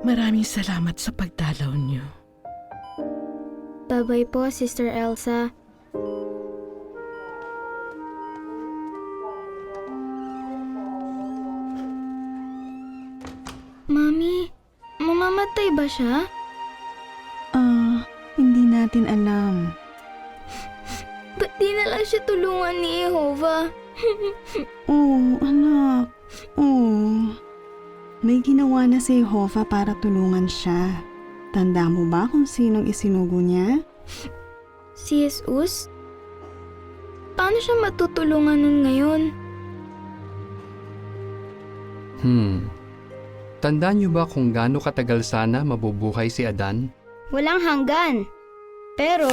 Maraming salamat sa pagdalaw niyo. Bye-bye po, Sister Elsa. Mami, mamamatay ba siya? Hindi natin alam. Ba't di na lang siya tulungan ni Jehovah? Oo, anak. Oo. May ginawa na si Jehovah para tulungan siya. Tanda mo ba kung sinong isinugo niya? Si Jesus? Paano siya matutulungan nun ngayon? Tandaan niyo ba kung gaano katagal sana mabubuhay si Adan? Walang hanggan. Pero,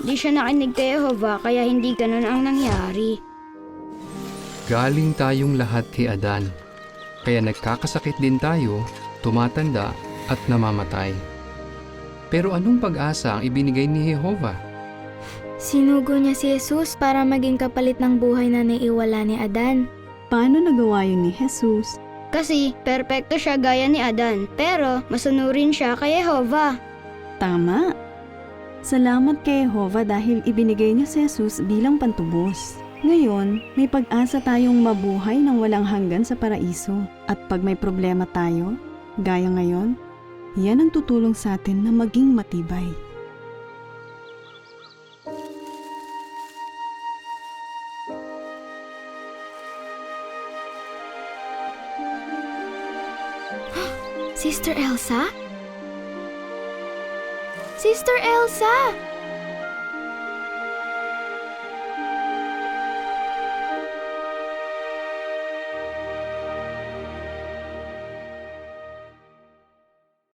di siya nakinig kay Jehovah kaya hindi ganun ang nangyari. Galing tayong lahat kay Adan. Kaya nagkakasakit din tayo, tumatanda at namamatay. Pero anong pag-asa ang ibinigay ni Jehovah? Sinugo niya si Jesus para maging kapalit ng buhay na naiwala ni Adan. Paano nagawa yun ni Jesus? Kasi, perpekto siya gaya ni Adan, pero masunurin siya kay Jehovah. Tama. Salamat kay Jehovah dahil ibinigay niya si Jesus bilang pantubos. Ngayon, may pag-asa tayong mabuhay ng walang hanggan sa paraiso. At pag may problema tayo, gaya ngayon, yan ang tutulong sa atin na maging matibay. Sister Elsa? Sister Elsa!